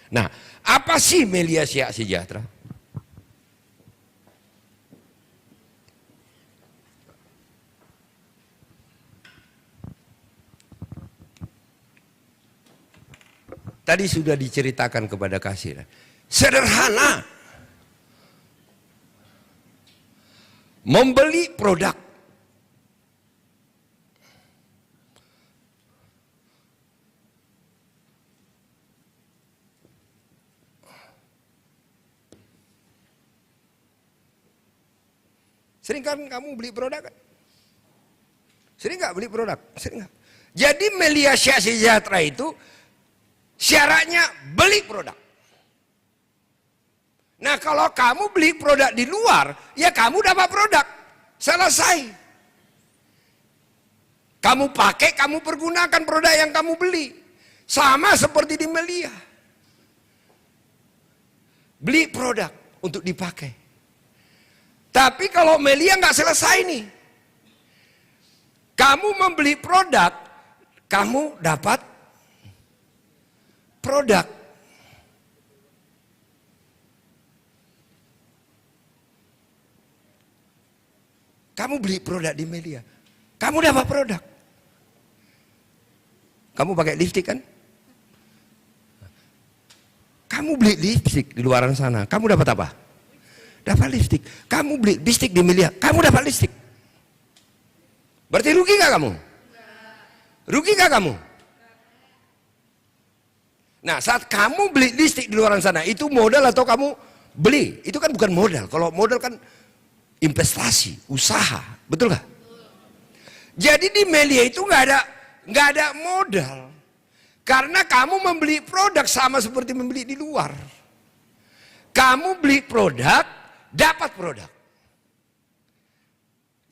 Nah, apa sih Melia Siak Sejahtera? Tadi sudah diceritakan kepada kasir. Sederhana. Membeli produk. Sering kan kamu beli produk kan? Sering nggak beli produk? Sering nggak? Jadi Melia Siak Sejahtera itu syaratnya beli produk. Nah kalau kamu beli produk di luar, ya kamu dapat produk. Selesai. Kamu pakai, kamu pergunakan produk yang kamu beli. Sama seperti di Melia. Beli produk untuk dipakai. Tapi kalau Melia nggak selesai nih. Kamu membeli produk, kamu dapat produk. Kamu beli produk di Melia, kamu dapat produk. Kamu pakai lipstik kan? Kamu beli lipstik di luaran sana, kamu dapat apa? Dapat lipstik. Kamu beli lipstik di Melia, kamu dapat lipstik. Berarti rugi nggak kamu? Rugi nggak kamu? Nah, saat kamu beli lipstik di luaran sana, itu modal atau kamu beli? Itu kan bukan modal. Kalau modal kan investasi, usaha, betul nggak? Jadi di Melia itu nggak ada modal, karena kamu membeli produk sama seperti membeli di luar. Kamu beli produk, dapat produk.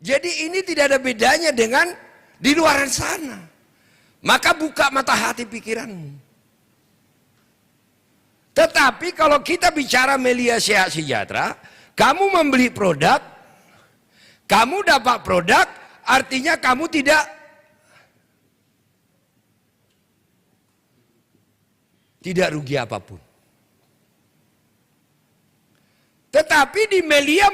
Jadi ini tidak ada bedanya dengan di luaran sana. Maka buka mata hati pikiranmu. Tetapi kalau kita bicara Melia Siak Sejahtera, kamu membeli produk, kamu dapat produk, artinya kamu tidak rugi apapun. Tetapi di Melia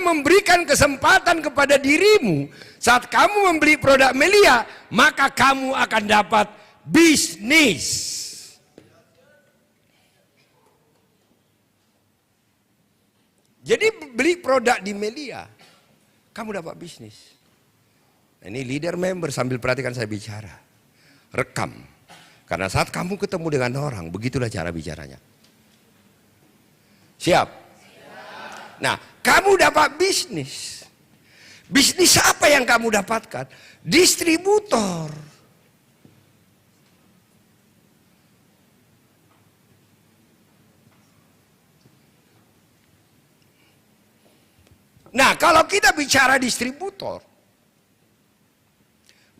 memberikan kesempatan kepada dirimu. Saat kamu membeli produk Melia, maka kamu akan dapat bisnis. Jadi beli produk di Melia, kamu dapat bisnis. Ini leader member, sambil perhatikan saya bicara. Rekam. Karena saat kamu ketemu dengan orang, begitulah cara bicaranya. Siap? Nah, kamu dapat bisnis. Bisnis apa yang kamu dapatkan? Distributor. Nah, kalau kita bicara distributor,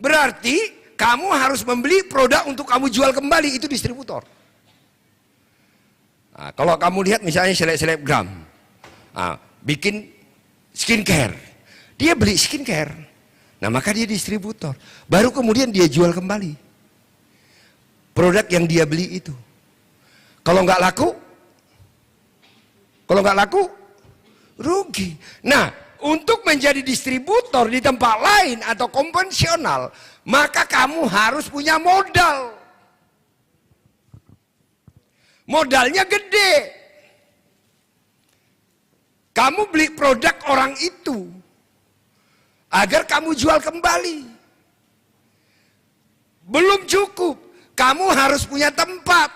berarti kamu harus membeli produk untuk kamu jual kembali, itu distributor. Nah, kalau kamu lihat misalnya selebgram, bikin skincare, dia beli skincare, nah maka dia distributor. Baru kemudian dia jual kembali produk yang dia beli itu. Kalau nggak laku, rugi. Nah, untuk menjadi distributor di tempat lain atau konvensional, maka kamu harus punya modal. Modalnya gede. Kamu beli produk orang itu agar kamu jual kembali. Belum cukup, kamu harus punya tempat.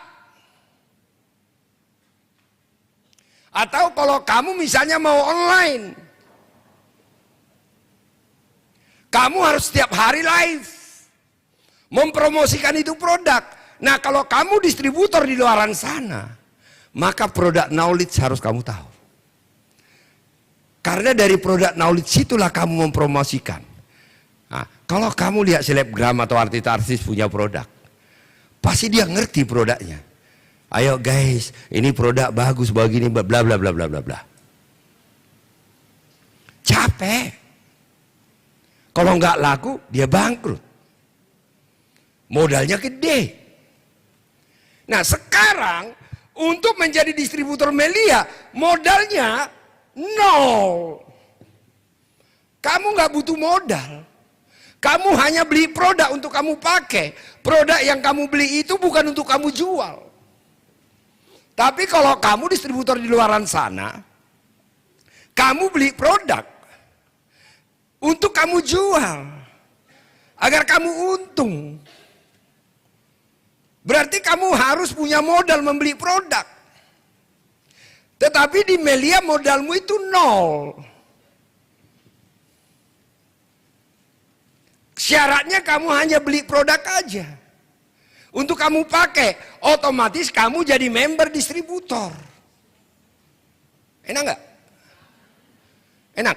Atau kalau kamu misalnya mau online, kamu harus setiap hari live mempromosikan itu produk. Nah, kalau kamu distributor di luaran sana, maka produk knowledge harus kamu tahu. Karena dari produk knowledge itulah kamu mempromosikan. Nah, kalau kamu lihat selebgram atau artis-artis punya produk, pasti dia ngerti produknya. Ayo guys, ini produk bagus begini, bla bla bla bla bla bla. Capek. Kalau nggak laku, dia bangkrut. Modalnya gede. Nah, sekarang Untuk menjadi distributor Melia, modalnya nol. Kamu nggak butuh modal. Kamu hanya beli produk untuk kamu pakai. Produk yang kamu beli itu bukan untuk kamu jual. Tapi kalau kamu distributor di luaran sana, kamu beli produk untuk kamu jual. Agar kamu untung. Berarti kamu harus punya modal membeli produk. Tetapi di Melia modalmu itu nol. Syaratnya kamu hanya beli produk aja. Untuk kamu pakai, otomatis kamu jadi member distributor. Enak nggak? Enak.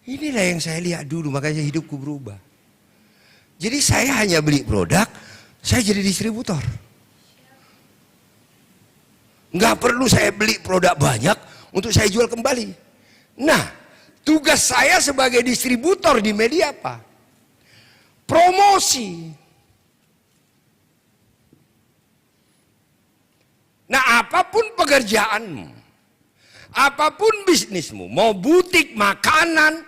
Inilah yang saya lihat dulu, makanya hidupku berubah. Jadi saya hanya beli produk, saya jadi distributor. Nggak perlu saya beli produk banyak untuk saya jual kembali. Nah, tugas saya sebagai distributor di media apa? Promosi. Nah, apapun pekerjaanmu, apapun bisnismu, mau butik, makanan,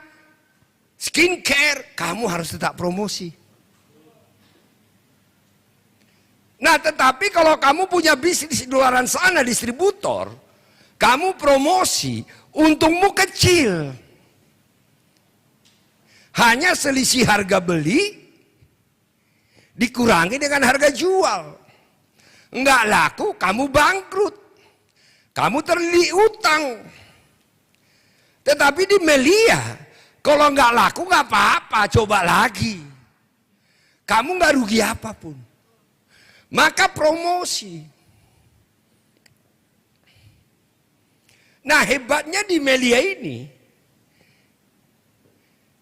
skincare, kamu harus tetap promosi. Nah, tetapi kalau kamu punya bisnis di luaran sana, distributor, kamu promosi, untungmu kecil. Hanya selisih harga beli dikurangi dengan harga jual. Enggak laku, kamu bangkrut. Kamu terlilit utang. Tetapi di Melia, kalau enggak laku enggak apa-apa, coba lagi. Kamu enggak rugi apapun. Maka promosi. Nah, hebatnya di Melia ini,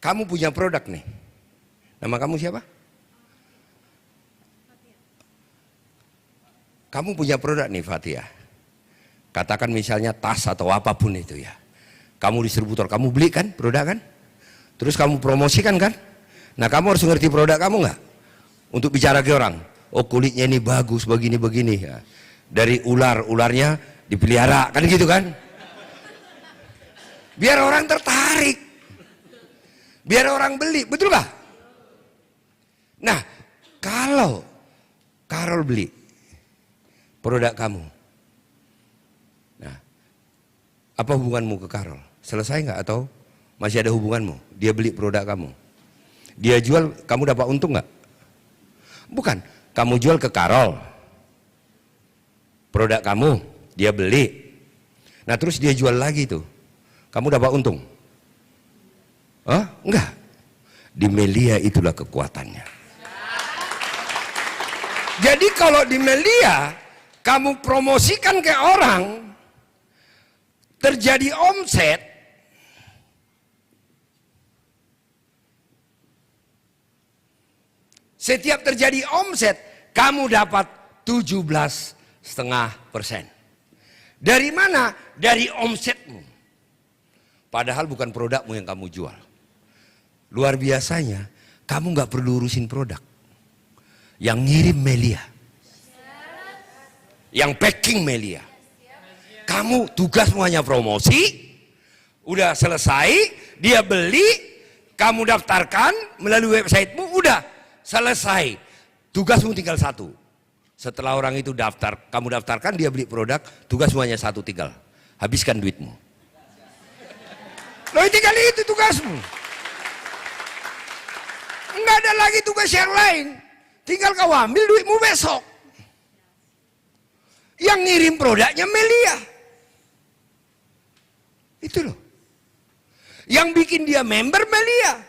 kamu punya produk nih. Nama kamu siapa? Kamu punya produk nih Fatia. Katakan misalnya tas atau apapun itu ya. Kamu distributor, kamu beli kan produk kan? Terus kamu promosikan kan? Nah, kamu harus ngerti produk kamu nggak? Untuk bicara ke orang. Oh, kulitnya ini bagus, begini-begini ya. Dari ularnya dipelihara, kan gitu kan? Biar orang tertarik. Biar orang beli, betul gak? Nah, kalau Karol beli produk kamu, nah, apa hubunganmu ke Karol? Selesai nggak atau masih ada hubunganmu? Dia beli produk kamu, dia jual, kamu dapat untung nggak? Bukan, kamu jual ke Karol, produk kamu, dia beli, nah terus dia jual lagi tuh, kamu dapat untung? Hah? Enggak. Di Melia itulah kekuatannya. Jadi kalau di Melia kamu promosikan ke orang, terjadi omset, setiap terjadi omset, kamu dapat 17,5%. Dari mana? Dari omsetmu. Padahal bukan produkmu yang kamu jual. Luar biasanya, kamu nggak perlu urusin produk. Yang ngirim Melia. Yang packing Melia. Kamu tugasmu hanya promosi, udah selesai, dia beli, kamu daftarkan melalui websitemu, udah selesai. Tugasmu tinggal satu. Setelah orang itu daftar, kamu daftarkan, dia beli produk, tugasmu hanya satu, tinggal habiskan duitmu. Loh, tinggal itu tugasmu. Enggak ada lagi tugas yang lain. Tinggal kau ambil duitmu besok. Yang ngirim produknya Melia. Itu loh. Yang bikin dia member Melia.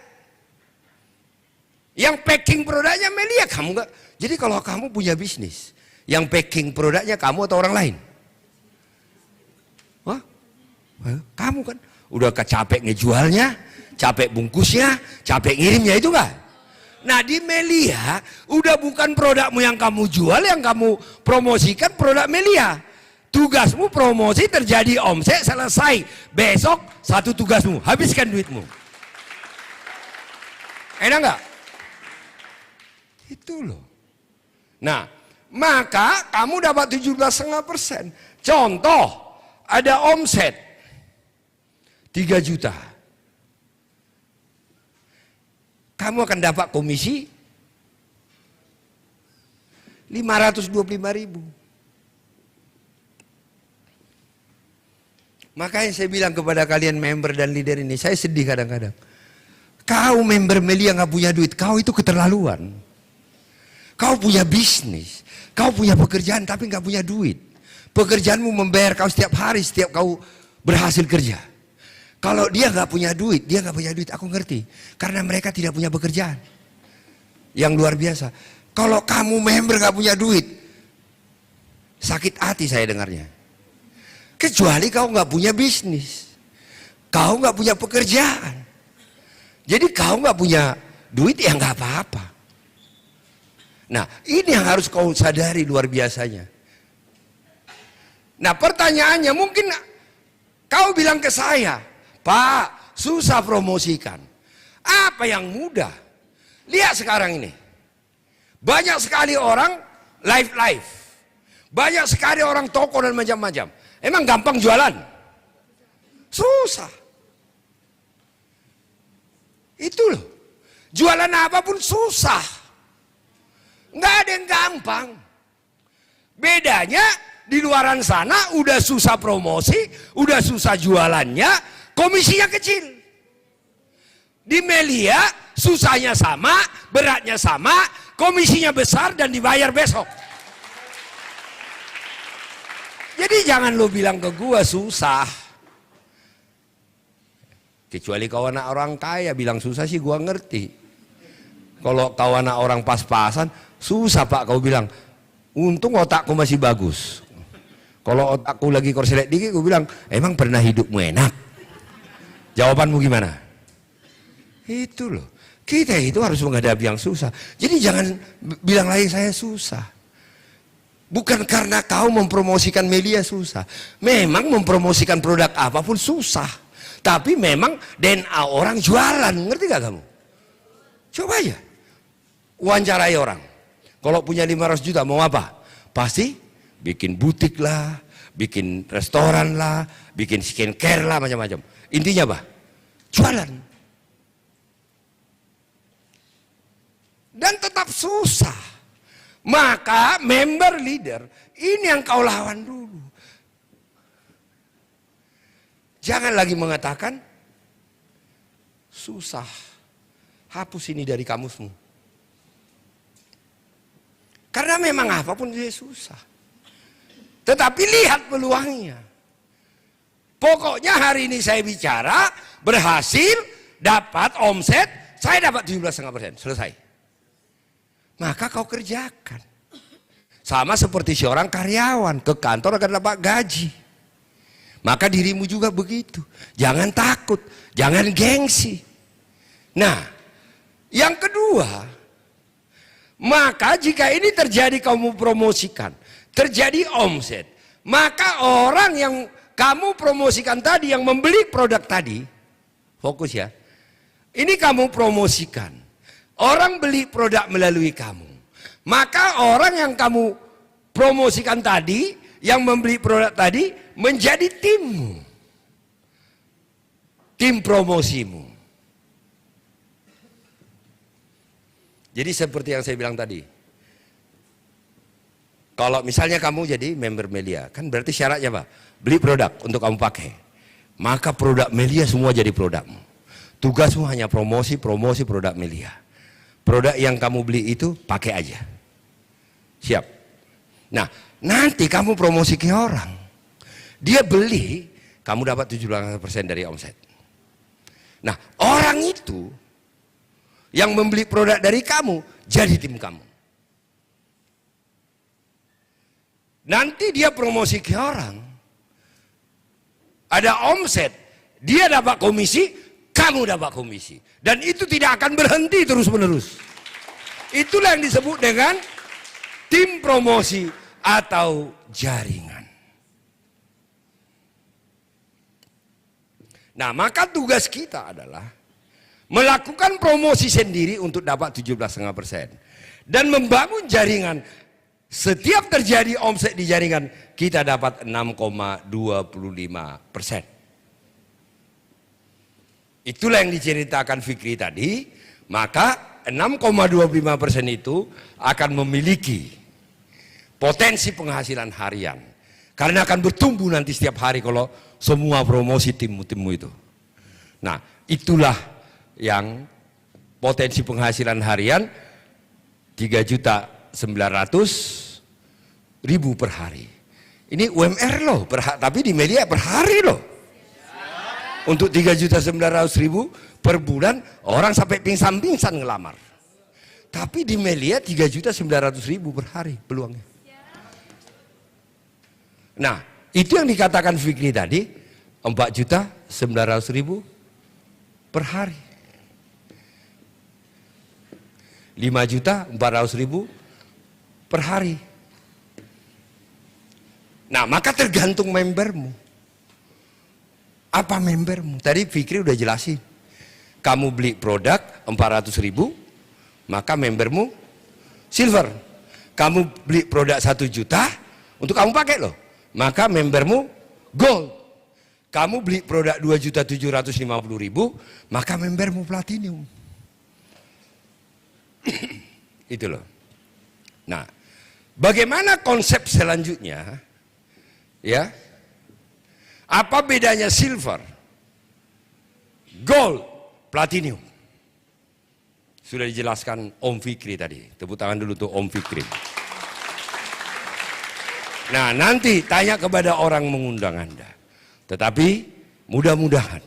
Yang packing produknya Melia. Kamu enggak. Jadi kalau kamu punya bisnis, yang packing produknya kamu atau orang lain? Hah? Kamu kan udah capek ngejualnya, capek bungkusnya, capek ngirimnya, itu enggak? Nah, di Melia udah bukan produkmu yang kamu jual, yang kamu promosikan produk Melia. Tugasmu promosi, terjadi omset, selesai. Besok satu tugasmu, habiskan duitmu. Enak nggak? Itu loh. Nah, maka kamu dapat 17,5%. Contoh, ada omset 3 juta. Kamu akan dapat komisi 525.000. Makanya saya bilang kepada kalian member dan leader ini, saya sedih kadang-kadang. Kau member Melia nggak punya duit, kau itu keterlaluan. Kau punya bisnis, kau punya pekerjaan tapi nggak punya duit. Pekerjaanmu membayar kau setiap hari, setiap kau berhasil kerja. Kalau dia nggak punya duit, aku ngerti. Karena mereka tidak punya pekerjaan. Yang luar biasa. Kalau kamu member nggak punya duit, sakit hati saya dengarnya. Kecuali kau nggak punya bisnis, kau nggak punya pekerjaan. Jadi kau nggak punya duit ya nggak apa-apa. Nah ini yang harus kau sadari luar biasanya. Nah pertanyaannya mungkin kau bilang ke saya, Pak susah promosikan. Apa yang mudah? Lihat sekarang ini. Banyak sekali orang live. Banyak sekali orang toko dan macam-macam. Emang gampang jualan? Susah. Itu loh. Jualan apapun susah. Nggak ada yang gampang. Bedanya di luaran sana udah susah promosi, udah susah jualannya, komisinya kecil. Di Melia susahnya sama, beratnya sama, komisinya besar dan dibayar besok. Jadi jangan lo bilang ke gua susah. Kecuali kau anak orang kaya bilang susah sih gua ngerti. Kalau kau anak orang pas-pasan, susah Pak kau bilang. Untung otakku masih bagus. Kalau otakku lagi korslet dikit, gua bilang, emang pernah hidupmu enak? Jawabanmu gimana? Itu loh. Kita itu harus menghadapi yang susah. Jadi jangan bilang lagi saya susah. Bukan karena kau mempromosikan media susah. Memang mempromosikan produk apapun susah. Tapi memang DNA orang jualan. Ngerti gak kamu? Coba aja. Wawancarai orang. Kalau punya 500 juta mau apa? Pasti bikin butik lah, bikin restoran lah, bikin skincare lah, macam-macam. Intinya apa? Jualan. Dan tetap susah. Maka member leader ini yang kau lawan dulu. Jangan lagi mengatakan susah. Hapus ini dari kamusmu. Karena memang apapun dia susah. Tetapi lihat peluangnya. Pokoknya hari ini saya bicara berhasil dapat omset, saya dapat 17,5%, selesai. Maka kau kerjakan. Sama seperti seorang karyawan ke kantor akan dapat gaji. Maka dirimu juga begitu. Jangan takut, jangan gengsi. Nah, yang kedua, maka jika ini terjadi kamu promosikan, terjadi omset, maka orang yang kamu promosikan tadi, yang membeli produk tadi, fokus ya, ini kamu promosikan. Orang beli produk melalui kamu. Maka orang yang kamu promosikan tadi, yang membeli produk tadi, menjadi timmu. Tim promosimu. Jadi seperti yang saya bilang tadi. Kalau misalnya kamu jadi member Melia, kan berarti syaratnya apa? Beli produk untuk kamu pakai. Maka produk Melia semua jadi produkmu. Tugasmu hanya promosi produk Melia. Produk yang kamu beli itu pakai aja. Siap. Nah, nanti kamu promosi ke orang. Dia beli, kamu dapat 17% dari omset. Nah, orang itu yang membeli produk dari kamu jadi tim kamu. Nanti dia promosi ke orang. Ada omset, dia dapat komisi, kamu dapat komisi. Dan itu tidak akan berhenti terus-menerus. Itulah yang disebut dengan tim promosi atau jaringan. Nah, maka tugas kita adalah melakukan promosi sendiri untuk dapat 17,5%. Dan membangun jaringan Setiap terjadi omset di jaringan, kita dapat 6,25%. Itulah yang diceritakan Fikri tadi. Maka 6,25% itu akan memiliki potensi penghasilan harian. Karena akan bertumbuh nanti setiap hari kalau semua promosi timmu itu. Nah, itulah yang potensi penghasilan harian 3.900.000 per hari. Ini UMR loh, tapi di media per hari loh. Untuk 3.900.000 per bulan, orang sampai pingsan-pingsan ngelamar. Tapi di media 3.900.000 per hari peluangnya. Nah, itu yang dikatakan Fikri tadi, 4.900.000 per hari. 5.400.000 per hari. Nah, maka tergantung membermu. Apa membermu? Tadi Fikri udah jelasin. Kamu beli produk 400.000, maka membermu silver. Kamu beli produk 1 juta untuk kamu pakai loh, maka membermu gold. Kamu beli produk 2.750.000, maka membermu platinum. Itu loh. Nah, bagaimana konsep selanjutnya? Ya, apa bedanya silver, gold, platinum? Sudah dijelaskan Om Fikri tadi. Tepuk tangan dulu tuh Om Fikri. Nah, nanti tanya kepada orang mengundang Anda. Tetapi mudah-mudahan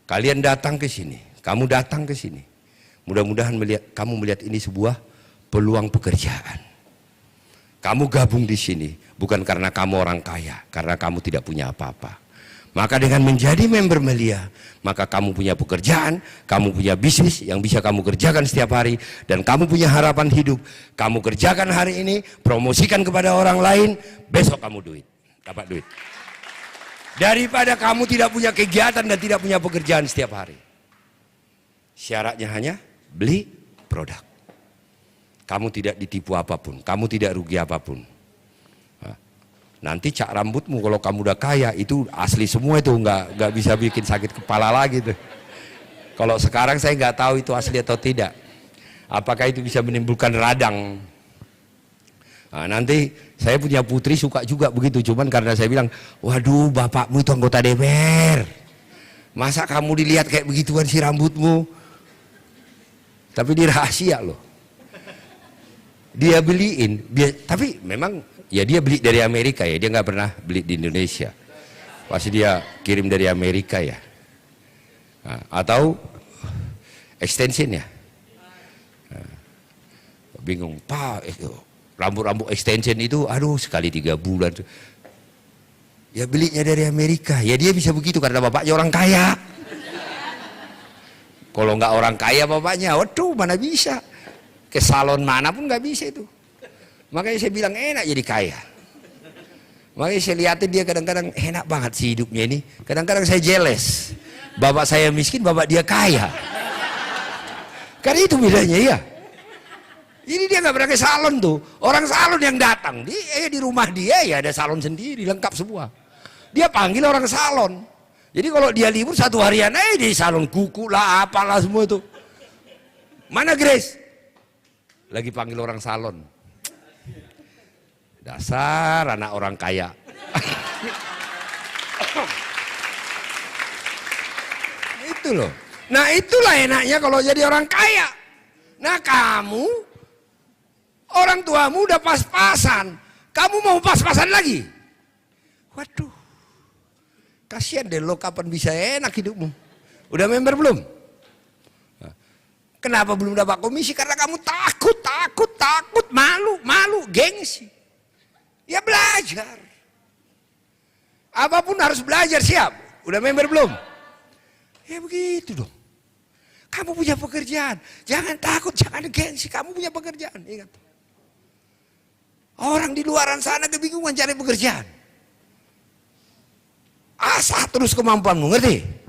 kalian datang ke sini, kamu datang ke sini. Mudah-mudahan kamu melihat ini sebuah peluang pekerjaan. Kamu gabung di sini bukan karena kamu orang kaya, karena kamu tidak punya apa-apa. Maka dengan menjadi member Melia, maka kamu punya pekerjaan, kamu punya bisnis yang bisa kamu kerjakan setiap hari, dan kamu punya harapan hidup. Kamu kerjakan hari ini, promosikan kepada orang lain, besok kamu dapat duit. Daripada kamu tidak punya kegiatan dan tidak punya pekerjaan setiap hari. Syaratnya hanya beli produk. Kamu tidak ditipu apapun, kamu tidak rugi apapun. Nanti cat rambutmu kalau kamu udah kaya itu asli semua, itu nggak bisa bikin sakit kepala lagi tuh. Kalau sekarang saya nggak tahu itu asli atau tidak. Apakah itu bisa menimbulkan radang? Nah, nanti saya punya putri suka juga begitu, cuman karena saya bilang, waduh bapakmu itu anggota DPR, masa kamu dilihat kayak begituan si rambutmu? Tapi dia rahasia loh. Dia beliin, tapi memang ya dia beli dari Amerika ya, dia nggak pernah beli di Indonesia. Pasti dia kirim dari Amerika ya. Nah, atau extension ya. Nah, bingung, Pak, rambut-rambut extension itu, aduh sekali 3 bulan. Ya belinya dari Amerika, ya dia bisa begitu karena bapaknya orang kaya. Kalau nggak orang kaya bapaknya, waduh mana bisa. Ke salon manapun nggak bisa itu. Makanya saya bilang enak jadi kaya. Makanya saya lihatin dia kadang-kadang enak banget sih hidupnya ini. Kadang-kadang saya jealous. Bapak saya miskin, bapak dia kaya. Karena itu bedanya ya. Ini dia nggak pernah ke salon tuh. Orang salon yang datang, di rumah dia ya ada salon sendiri, lengkap semua. Dia panggil orang salon. Jadi kalau dia libur 1 harian di salon kuku lah, apalah semua itu. Mana Grace? Lagi panggil orang salon. Dasar anak orang kaya. Itu loh. Nah itulah enaknya kalau jadi orang kaya. Nah kamu, orang tuamu udah pas-pasan, kamu mau pas-pasan lagi? Waduh, kasihan deh lo, kapan bisa enak hidupmu? Udah member belum? Kenapa belum dapat komisi? Karena kamu takut, malu, gengsi. Ya belajar. Apapun harus belajar, siap? Udah member belum? Ya begitu dong. Kamu punya pekerjaan, jangan takut, jangan gengsi, kamu punya pekerjaan, ingat. Orang di luaran sana kebingungan cari pekerjaan. Asah terus kemampuanmu, ngerti?